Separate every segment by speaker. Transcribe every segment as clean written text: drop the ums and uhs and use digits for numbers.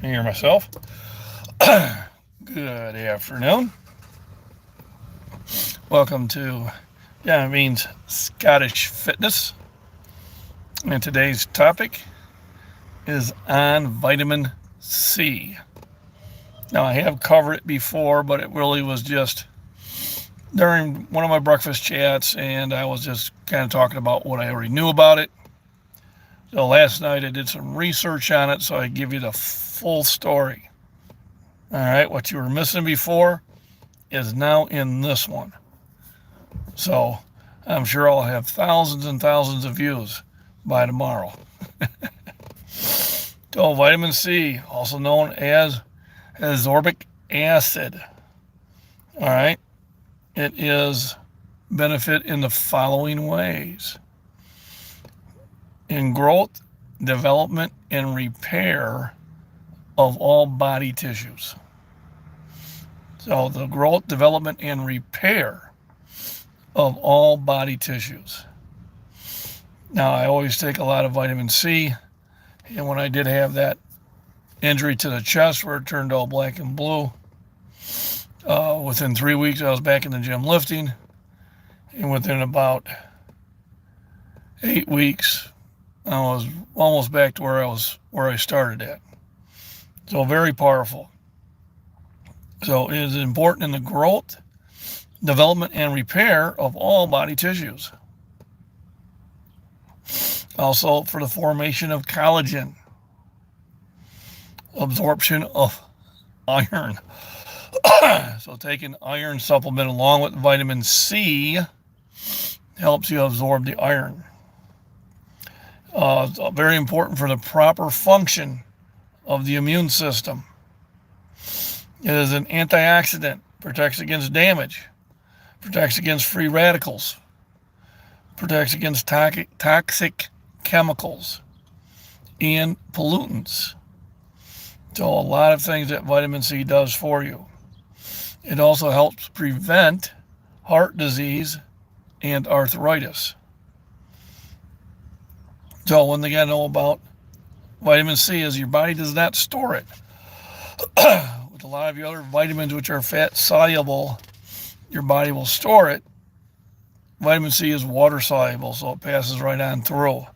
Speaker 1: Hear myself. Good afternoon. Welcome to MacBean's Scottish Fitness. And today's topic is on vitamin C. Now, I have covered it before, but it really was just during one of my breakfast chats, and I was just kind of talking about what I already knew about it. So last night I did some research on it, so I give you the full story. All right, what you were missing before is now in this one. So I'm sure I'll have thousands and thousands of views by tomorrow. So vitamin C, also known as ascorbic acid. All right, it is benefit in the following ways: in growth, development, and repair of all body tissues. So the growth, development, and repair of all body tissues. Now, I always take a lot of vitamin C, and when I did have that injury to the chest where it turned all black and blue, within 3 weeks I was back in the gym lifting, and within about 8 weeks I was almost back to where I started at. So very powerful. So it is important in the growth, development, and repair of all body tissues. Also for the formation of collagen, absorption of iron. So taking iron supplement along with vitamin C helps you absorb the iron. It's very important for the proper function of the immune system. It is an antioxidant, protects against damage, protects against free radicals, protects against toxic chemicals and pollutants. So a lot of things that vitamin C does for you. It also helps prevent heart disease and arthritis. So one thing I know about vitamin C is your body does not store it. With a lot of your other vitamins, which are fat soluble, your body will store it. Vitamin C is water soluble, so it passes right on through.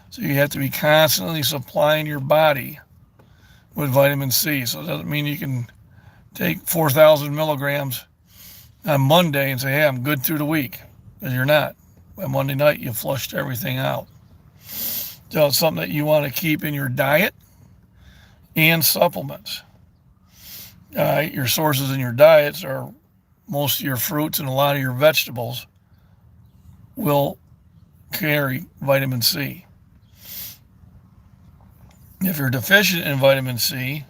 Speaker 1: So you have to be constantly supplying your body with vitamin C. So it doesn't mean you can take 4,000 milligrams on Monday and say, hey, I'm good through the week, because you're not. By Monday night, you flushed everything out. So it's something that you want to keep in your diet and supplements. Your sources in your diets are most of your fruits, and a lot of your vegetables will carry vitamin C. If you're deficient in vitamin C,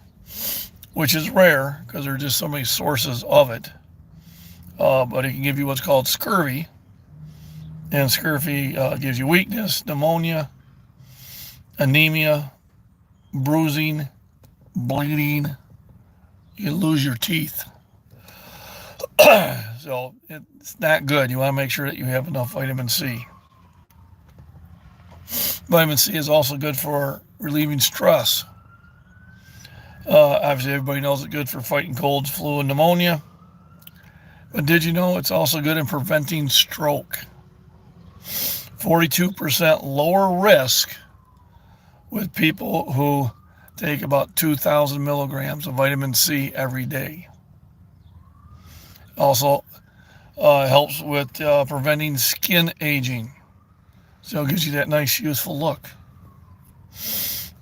Speaker 1: which is rare because there are just so many sources of it, but it can give you what's called scurvy, and scurvy gives you weakness, pneumonia, anemia, bruising, bleeding. You lose your teeth. So it's not good. You want to make sure that you have enough vitamin C. Vitamin C is also good for relieving stress. Obviously, everybody knows it's good for fighting colds, flu, and pneumonia. But did you know it's also good in preventing stroke? 42% lower risk with people who take about 2,000 milligrams of vitamin C every day. Also helps with preventing skin aging. So it gives you that nice, youthful look.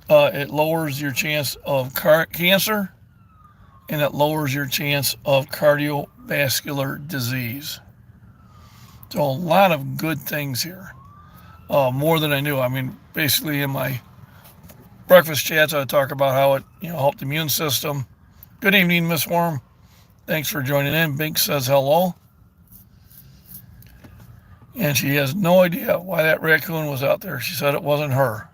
Speaker 1: It lowers your chance of cancer, and it lowers your chance of cardiovascular disease. So a lot of good things here. More than I knew. I mean, basically in my breakfast chats, I talk about how it helped the immune system. Good evening, Miss Worm. Thanks for joining in. Bink says hello. And she has no idea why that raccoon was out there. She said it wasn't her.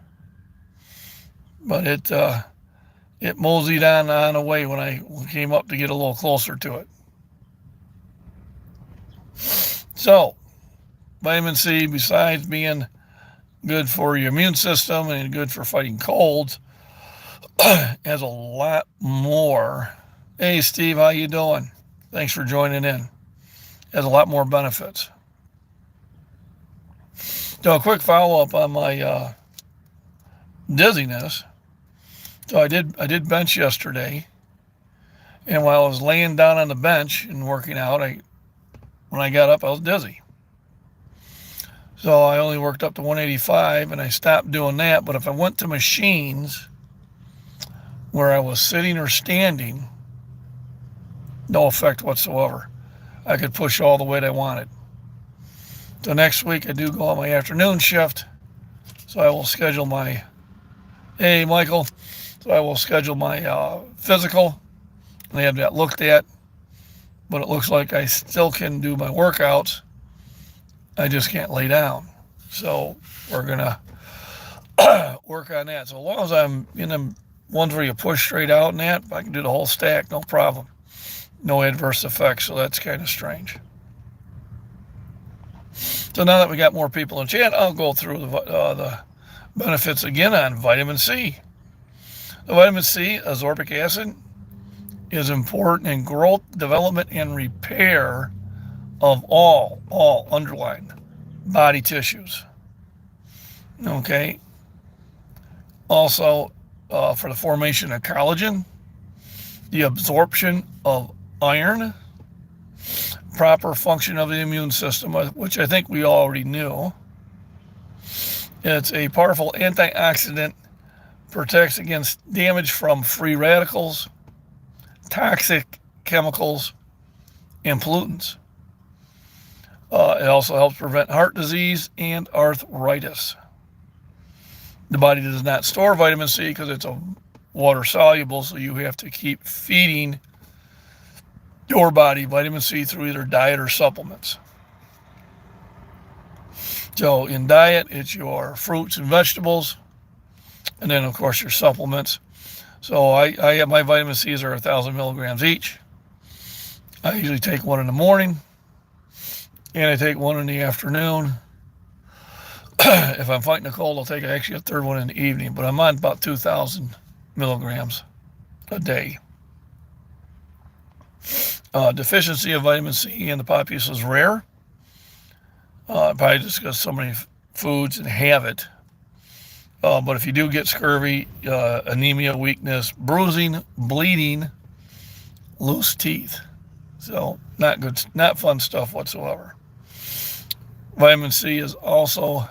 Speaker 1: But it moseyed on away when I came up to get a little closer to it. So, vitamin C, besides being good for your immune system and good for fighting colds, has a lot more. Hey, Steve, how you doing? Thanks for joining in. Has a lot more benefits. So a quick follow up on my dizziness. So I did bench yesterday, and while I was laying down on the bench and working out, when I got up I was dizzy. So I only worked up to 185, and I stopped doing that. But if I went to machines where I was sitting or standing, no effect whatsoever. I could push all the weight I wanted. So next week I do go on my afternoon shift. So I will schedule my, hey Michael, so I will schedule my physical. They have that looked at, but it looks like I still can do my workouts. I just can't lay down. So we're gonna work on that. So as long as I'm in them ones where you push straight out and that, I can do the whole stack, no problem. No adverse effects, so that's kind of strange. So now that we got more people in chat, I'll go through the benefits again on vitamin C. The vitamin C, ascorbic acid, is important in growth, development, and repair of all underlying body tissues. Okay. Also, for the formation of collagen, the absorption of iron, proper function of the immune system, which I think we already knew. It's a powerful antioxidant, protects against damage from free radicals, toxic chemicals, and pollutants. It also helps prevent heart disease and arthritis. The body does not store vitamin C because it's a water soluble, so you have to keep feeding your body vitamin C through either diet or supplements. So in diet, it's your fruits and vegetables, and then of course your supplements. So I have my vitamin C's are 1,000 milligrams each. I usually take one in the morning, and I take one in the afternoon. If I'm fighting a cold, I'll take actually a third one in the evening, but I'm on about 2,000 milligrams a day. Deficiency of vitamin C in the populace is rare. Probably just because so many foods and have it. But if you do get scurvy, anemia, weakness, bruising, bleeding, loose teeth. So not good, not fun stuff whatsoever. Vitamin C is also,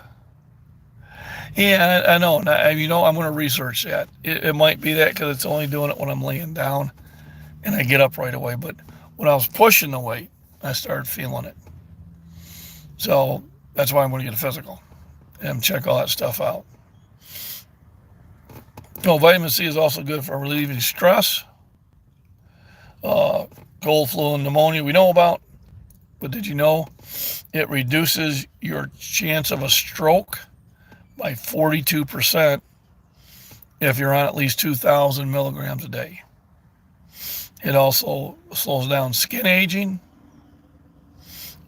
Speaker 1: yeah, I know. I'm going to research that. It might be that because it's only doing it when I'm laying down and I get up right away. But when I was pushing the weight, I started feeling it. So that's why I'm going to get a physical and check all that stuff out. Vitamin C is also good for relieving stress. Cold, flu, and pneumonia we know about. But did you know it reduces your chance of a stroke by 42% if you're on at least 2,000 milligrams a day? It also slows down skin aging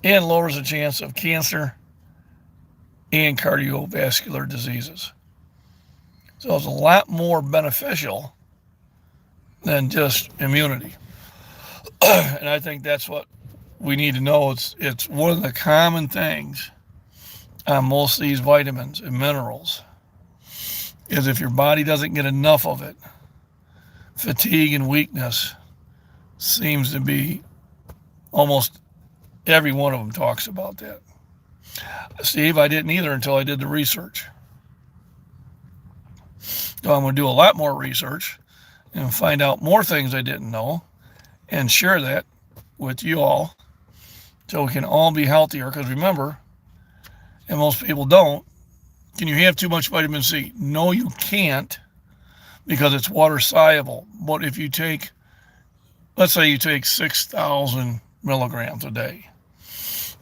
Speaker 1: and lowers the chance of cancer and cardiovascular diseases. So it's a lot more beneficial than just immunity. And I think that's what we need to know. It's one of the common things on most of these vitamins and minerals is if your body doesn't get enough of it, fatigue and weakness seems to be almost every one of them talks about that. Steve, I didn't either until I did the research. So I'm going to do a lot more research and find out more things I didn't know and share that with you all so we can all be healthier. Because remember, and most people don't, can you have too much vitamin C? No, you can't, because it's water soluble. But if you take, let's say you take 6,000 milligrams a day,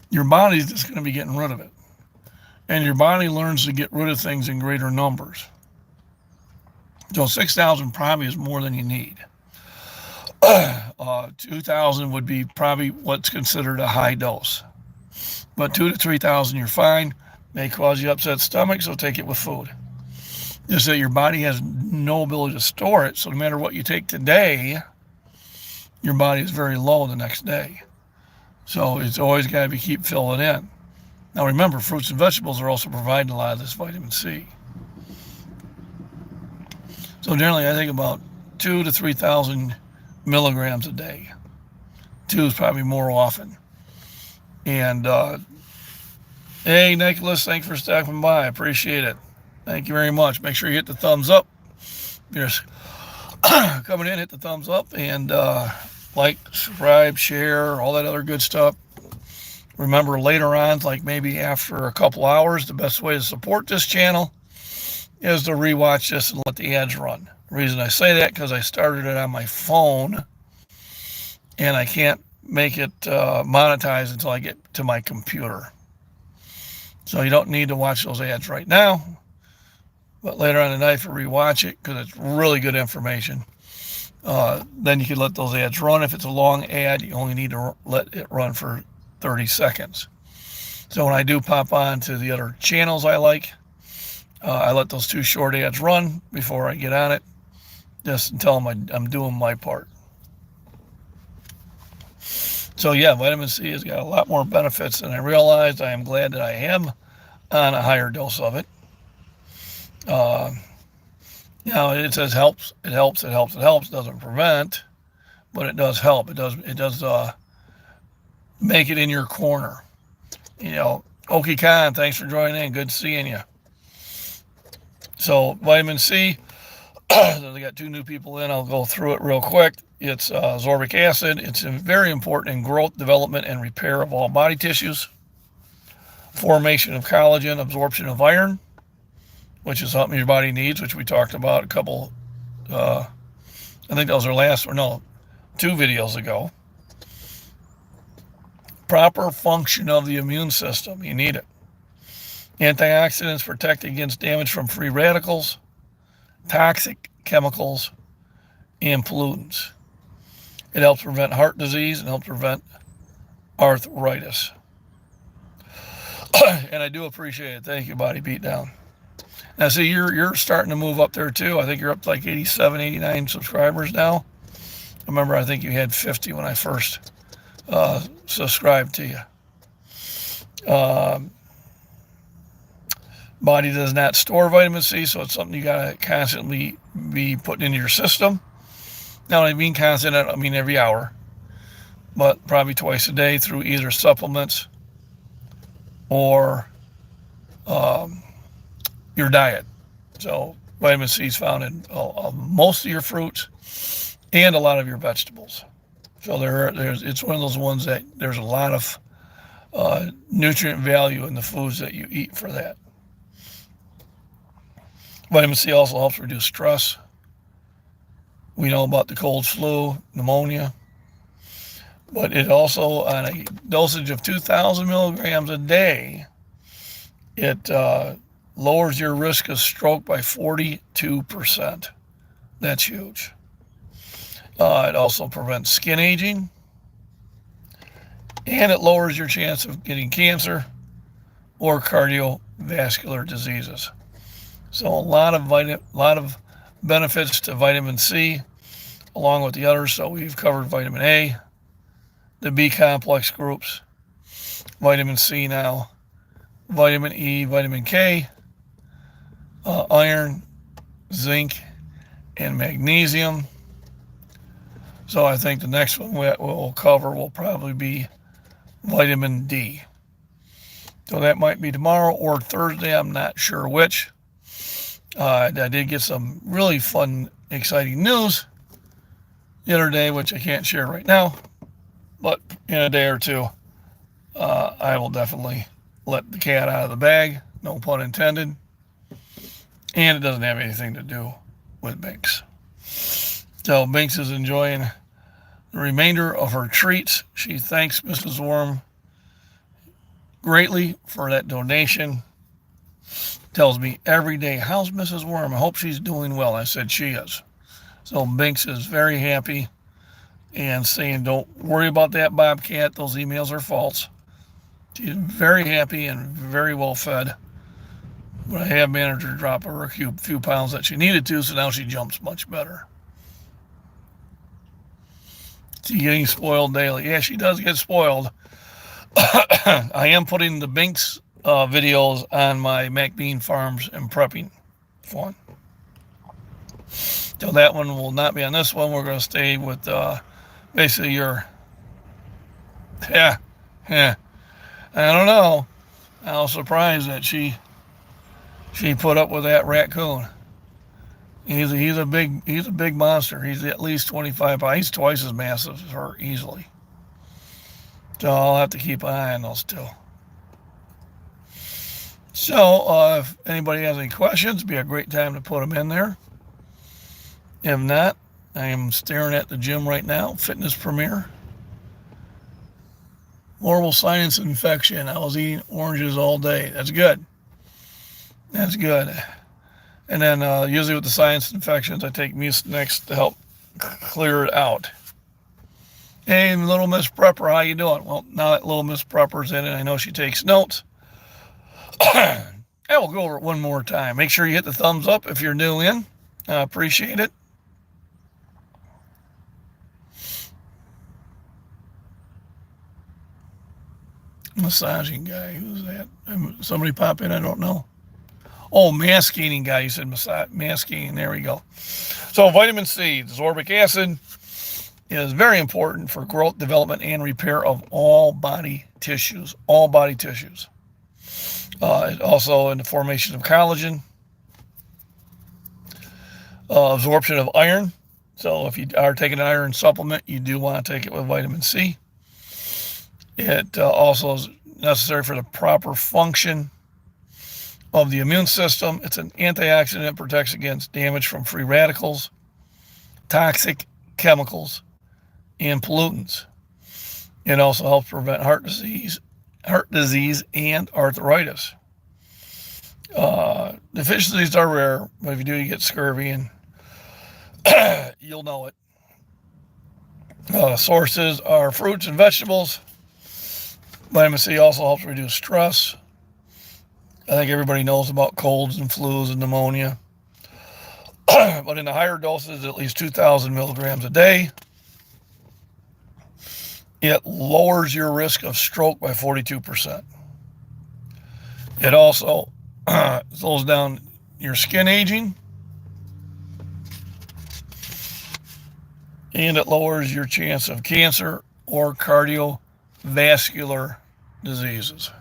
Speaker 1: your body's just going to be getting rid of it. And your body learns to get rid of things in greater numbers. So 6,000 probably is more than you need. 2,000 would be probably what's considered a high dose. But 2,000 to 3,000 you're fine. May cause you upset stomach, so take it with food. Just that your body has no ability to store it. So no matter what you take today, your body is very low the next day. So it's always got to be keep filling in. Now remember, fruits and vegetables are also providing a lot of this vitamin C. So generally, I think about 2,000 to 3,000 milligrams a day. 2 is probably more often. And hey, Nicholas, thanks for stopping by. I appreciate it. Thank you very much. Make sure you hit the thumbs up. You're coming in, hit the thumbs up and like, subscribe, share, all that other good stuff. Remember, later on, like maybe after a couple hours, the best way to support this channel is to rewatch this and let the ads run. The reason I say that because I started it on my phone and I can't make it monetized until I get to my computer. So you don't need to watch those ads right now, but later on tonight, if you rewatch it, because it's really good information, then you can let those ads run. If it's a long ad, you only need to let it run for 30 seconds. So when I do pop on to the other channels I like, I let those 2 short ads run before I get on it, just until I'm doing my part. So yeah, vitamin C has got a lot more benefits than I realized. I am glad that I am on a higher dose of it. It says helps, it helps, it helps, it helps. It doesn't prevent, but it does help. It does make it in your corner. Okie Khan, thanks for joining in. Good seeing you. So vitamin C, they got 2 new people in. I'll go through it real quick. It's ascorbic acid. It's very important in growth, development, and repair of all body tissues. Formation of collagen, absorption of iron, which is something your body needs, which we talked about a couple, I think that was our last, 2 videos ago. Proper function of the immune system. You need it. Antioxidants protect against damage from free radicals, toxic chemicals, and pollutants. It helps prevent heart disease and helps prevent arthritis. And I do appreciate it. Thank you, Body Beatdown. Now, see, you're starting to move up there, too. I think you're up to like 87, 89 subscribers now. Remember, I think you had 50 when I first subscribed to you. Body does not store vitamin C, so it's something you got to constantly be putting into your system. Now, when I mean constant, I mean every hour, but probably twice a day through either supplements or your diet. So vitamin C is found in most of your fruits and a lot of your vegetables. So it's one of those ones that there's a lot of nutrient value in the foods that you eat for that. Vitamin C also helps reduce stress. We know about the cold, flu, pneumonia, but it also, on a dosage of 2,000 milligrams a day, it lowers your risk of stroke by 42%. That's huge. It also prevents skin aging, and it lowers your chance of getting cancer or cardiovascular diseases. So a lot of benefits to vitamin C, along with the others. So we've covered vitamin A, the B complex groups, vitamin C now, vitamin E, vitamin K, iron, zinc, and magnesium. So I think the next one we'll cover will probably be vitamin D. So that might be tomorrow or Thursday. I'm not sure which. I did get some really fun, exciting news the other day, which I can't share right now. But in a day or 2, I will definitely let the cat out of the bag. No pun intended. And it doesn't have anything to do with Binks. So Binks is enjoying the remainder of her treats. She thanks Mrs. Worm greatly for that donation. Tells me every day, how's Mrs. Worm? I hope she's doing well. I said she is. So Binks is very happy and saying, don't worry about that, Bobcat. Those emails are false. She's very happy and very well fed But I have managed to drop her a few pounds that she needed to, so now she jumps much better. She's getting spoiled daily. Yeah, she does get spoiled. I am putting the Binks videos on my MacBean Farms and Prepping one. So that one will not be on this one. We're going to stay with basically your... Yeah. I don't know. I was surprised that she put up with that raccoon. He's a big monster. He's at least 25 pounds. He's twice as massive as her easily. So I'll have to keep an eye on those two. So if anybody has any questions, it'd be a great time to put them in there. If not, I am staring at the gym right now. Fitness Premier. Horrible sinus infection. I was eating oranges all day. That's good. That's good. And then usually with the sinus infections, I take Mucinex to help clear it out. Hey, Little Miss Prepper, how you doing? Well, now that Little Miss Prepper's in it, I know she takes notes. I will go over it one more time. Make sure you hit the thumbs up if you're new in. I appreciate it. Massaging guy, who's that? Somebody pop in, I don't know. Oh, mass gaining guy, you said mass gaining, there we go. So vitamin C, ascorbic acid, is very important for growth, development, and repair of all body tissues. Also in the formation of collagen, absorption of iron. So if you are taking an iron supplement, you do want to take it with vitamin C. It also is necessary for the proper function of the immune system. It's an antioxidant that protects against damage from free radicals, toxic chemicals, and pollutants. It also helps prevent heart disease and arthritis. Deficiencies are rare, but if you do, you get scurvy, and you'll know it. Sources are fruits and vegetables. Vitamin C also helps reduce stress. I think everybody knows about colds and flus and pneumonia. But in the higher doses, at least 2,000 milligrams a day, it lowers your risk of stroke by 42%. It also slows down your skin aging, and it lowers your chance of cancer or cardiovascular diseases.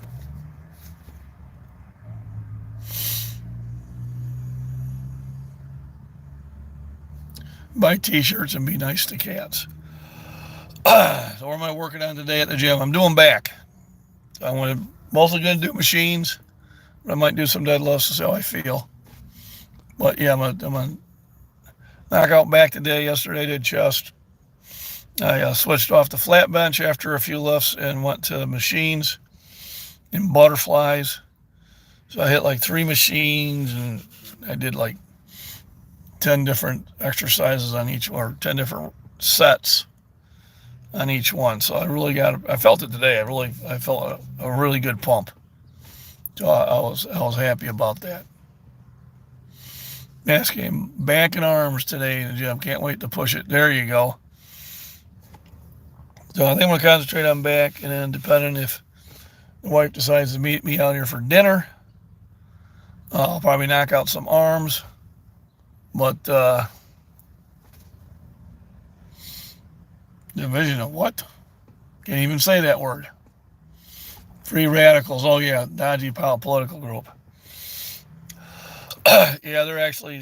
Speaker 1: Buy t-shirts and be nice to cats. So what am I working on today at the gym? I'm doing back. I'm mostly going to do machines, but I might do some deadlifts to see how I feel. But yeah, I'm going to knock out back today. Yesterday I did chest. I switched off the flat bench after a few lifts and went to machines and butterflies. So I hit like 3 machines, and I did like 10 different exercises on each, or 10 different sets on each one. So I felt it today. I felt a really good pump. So I was happy about that. Asking back and arms today in the gym. Can't wait to push it. There you go. So I think I'm going to concentrate on back, and then depending if the wife decides to meet me out here for dinner, I'll probably knock out some arms. But division of what? Can't even say that word. Free radicals. Oh yeah, dodgy political group. Yeah, they're actually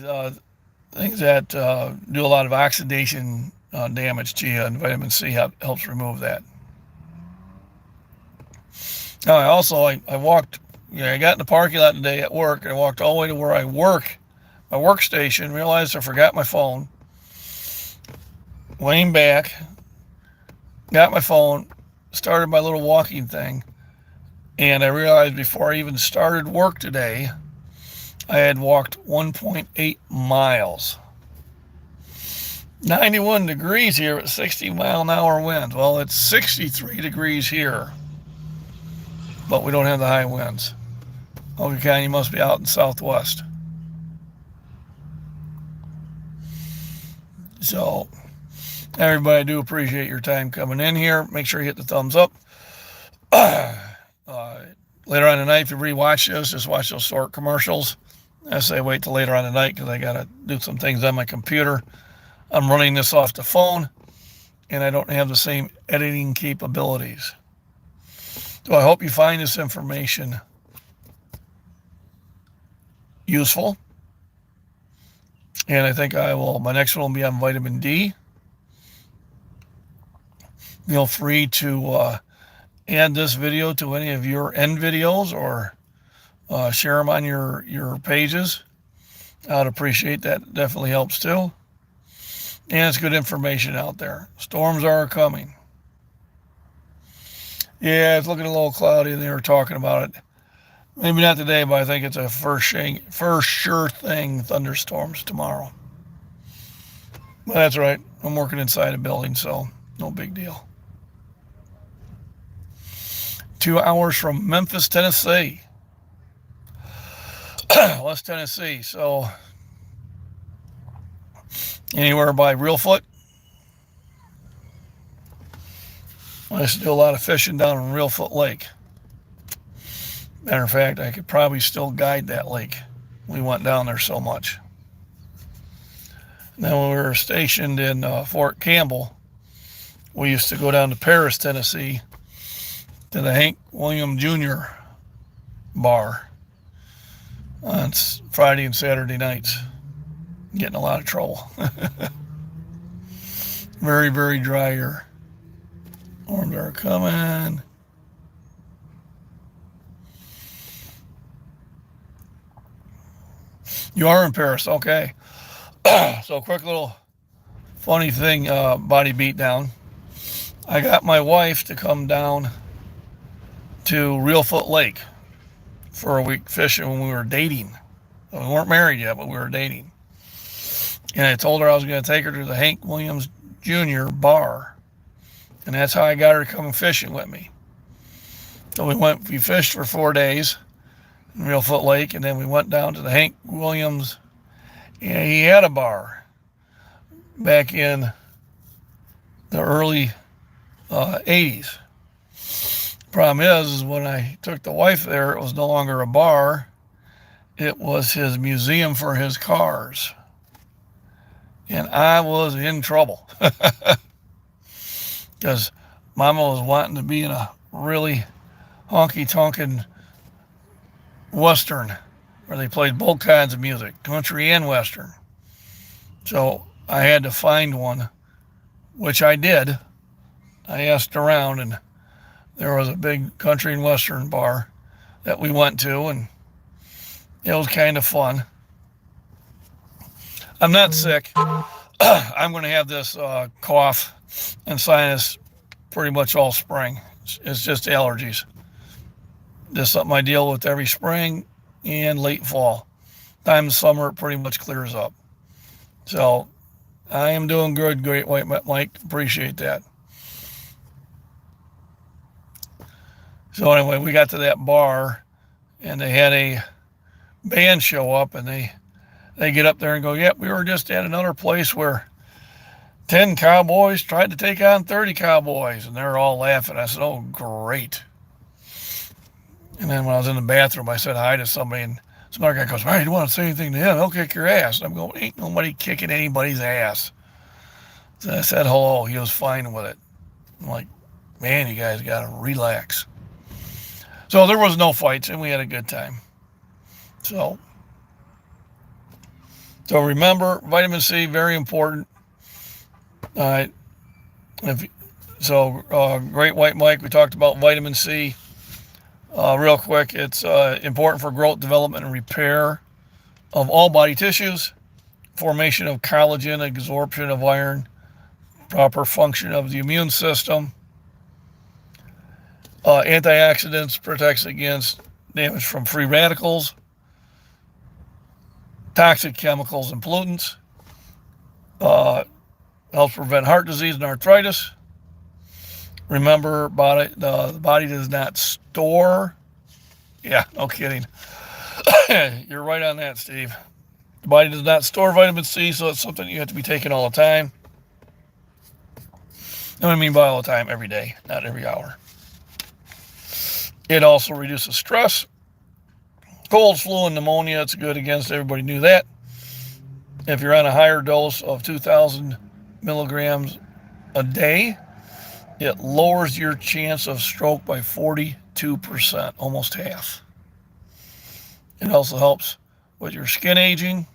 Speaker 1: things that do a lot of oxidation damage to you, and vitamin C helps remove that. Now I walked. I got in the parking lot today at work, and I walked all the way to where I work, my workstation. Realized I forgot my phone. Went back, got my phone, started my little walking thing, and I realized before I even started work today, I had walked 1.8 miles. 91 degrees here at 60-mile-an-hour winds. Well, it's 63 degrees here, but we don't have the high winds. Okay, Ken, you must be out in Southwest. So, everybody, I do appreciate your time coming in here. Make sure you hit the thumbs up. Later on tonight, if you rewatch this, just watch those short commercials. I say wait till later on tonight because I got to do some things on my computer. I'm running this off the phone, and I don't have the same editing capabilities. So I hope you find this information useful. And I think my next one will be on vitamin D. Feel free to add this video to any of your end videos or share them on your pages. I'd appreciate that. It definitely helps too. And it's good information out there. Storms are coming. Yeah, it's looking a little cloudy. They were talking about it. Maybe not today, but I think it's a first sure thing thunderstorms tomorrow. But that's right. I'm working inside a building, so no big deal. 2 hours from Memphis, Tennessee. West Tennessee. So anywhere by Reelfoot. I used to do a lot of fishing down in Reelfoot Lake. Matter of fact, I could probably still guide that lake. We went down there so much. Then when we were stationed in Fort Campbell, we used to go down to Paris, Tennessee, to the Hank William Jr. bar on Friday and Saturday nights. Getting a lot of trouble. Very, very dry here. Storms are coming. You are in Paris, okay. So quick little funny thing, body beat down. I got my wife to come down to Reelfoot Lake for a week fishing when we were dating. We weren't married yet, but we were dating. And I told her I was going to take her to the Hank Williams Jr. bar. And that's how I got her to come fishing with me. So we fished for 4 days in Reelfoot Lake, and then we went down to the Hank Williams, and he had a bar back in the early 80s. Problem is when I took the wife there, it was no longer a bar. It was his museum for his cars. And I was in trouble. Because Mama was wanting to be in a really honky-tonkin' Western where they played both kinds of music, country and Western. So I had to find one, which I did. I asked around, and there was a big country and Western bar that we went to, and it was kind of fun. I'm not sick. I'm going to have this cough and sinus pretty much all spring. It's just allergies. This is something I deal with every spring and late fall. Time of summer, it pretty much clears up. So I am doing good, Great White Mike. Appreciate that. So anyway, we got to that bar, and they had a band show up, and they get up there and go, yep, we were just at another place where 10 cowboys tried to take on 30 cowboys, and they're all laughing. I said, oh, great. And then when I was in the bathroom, I said hi to somebody, and some other guy goes, "Hey, you want to say anything to him? He'll kick your ass." And I'm going, ain't nobody kicking anybody's ass. So I said hello. He was fine with it. I'm like, man, you guys got to relax. So there was no fights, and we had a good time. So remember, vitamin C, very important. All right. Great White Mike, we talked about vitamin C. Real quick, it's important for growth, development, and repair of all body tissues, formation of collagen, absorption of iron, proper function of the immune system. Antioxidants, protects against damage from free radicals, toxic chemicals and pollutants, helps prevent heart disease and arthritis. Remember, the body does not store. Yeah, no kidding. You're right on that, Steve. The body does not store vitamin C, so it's something you have to be taking all the time. And what I mean by all the time, every day, not every hour. It also reduces stress. Cold, flu, and pneumonia, it's good against. Everybody knew that. If you're on a higher dose of 2,000 milligrams a day, it lowers your chance of stroke by 42%, almost half. It also helps with your skin aging.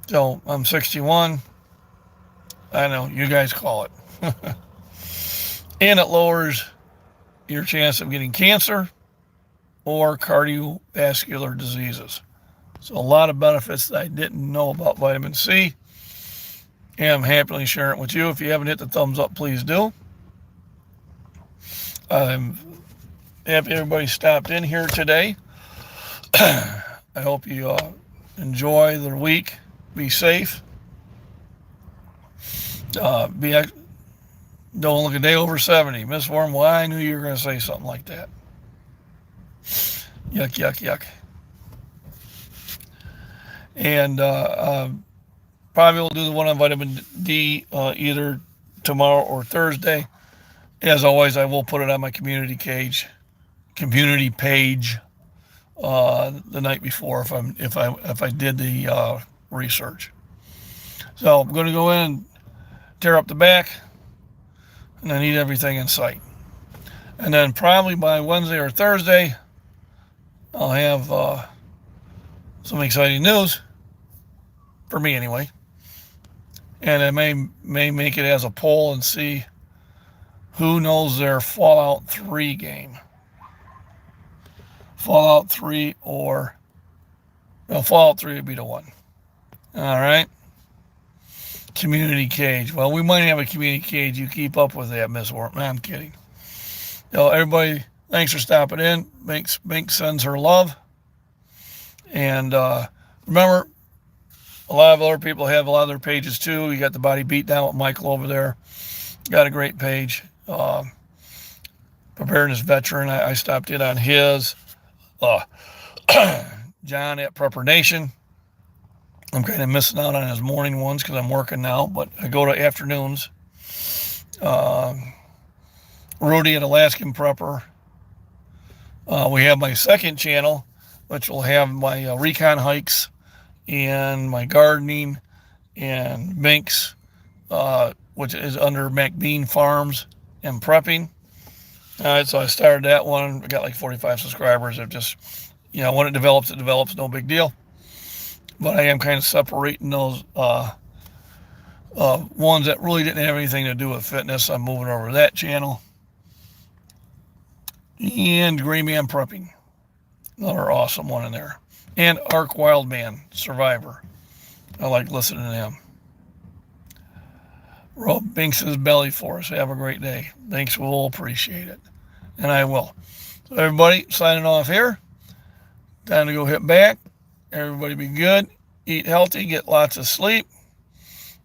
Speaker 1: So I'm 61. I know, you guys call it. And it lowers your chance of getting cancer or cardiovascular diseases. So a lot of benefits that I didn't know about vitamin C. And I'm happily sharing it with you. If you haven't hit the thumbs up, please do. I'm happy everybody stopped in here today. I hope you enjoy the week. Be safe. Don't look a day over 70. Miss Worm, well, I knew you were going to say something like that. Yuck, yuck, yuck. And probably will do the one on vitamin D either tomorrow or Thursday. As always, I will put it on my community page the night before if I did the research. So I'm going to go in and tear up the back, and then eat everything in sight. And then probably by Wednesday or Thursday, I'll have some exciting news, for me anyway. And I may make it as a poll and see who knows their Fallout 3 game. Fallout 3 or... Well, Fallout 3 would be the one. All right. Community cage. Well, we might have a community cage. You keep up with that, Miss Warp. No, I'm kidding. So everybody, thanks for stopping in. Bink sends her love. And remember, a lot of other people have a lot of their pages too. You got the Body Beatdown with Michael over there. Got a great page. Preparedness Veteran, I stopped in on his. John at Prepper Nation. I'm kind of missing out on his morning ones because I'm working now, but I go to afternoons. Rudy at Alaskan Prepper. We have my second channel, which will have my recon hikes and my gardening and Binks, which is under MacBean Farms and Prepping. All right, so I started that one. I got like 45 subscribers. It just, when it develops, no big deal. But I am kind of separating those ones that really didn't have anything to do with fitness. I'm moving over to that channel. And Gray Man Prepping. Another awesome one in there. And Ark Wildman Survivor. I like listening to them. Rub Binks' belly for us. Have a great day. Binks will appreciate it. And I will. So everybody, signing off here. Time to go hit back. Everybody be good. Eat healthy. Get lots of sleep.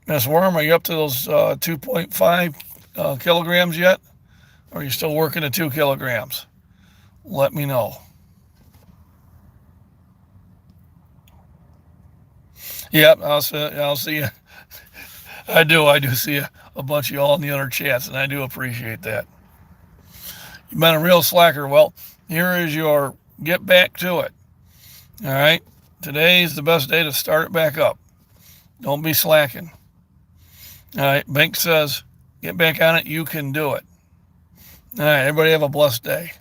Speaker 1: Miss Worm, are you up to those 2.5 kilograms yet? Or are you still working at 2 kilograms? Let me know. Yep, I'll see you. I do see a bunch of y'all in the other chats, and I do appreciate that. You've been a real slacker. Well, here is your get back to it. All right? Today's the best day to start it back up. Don't be slacking. All right, Bink says, get back on it. You can do it. All right, everybody have a blessed day.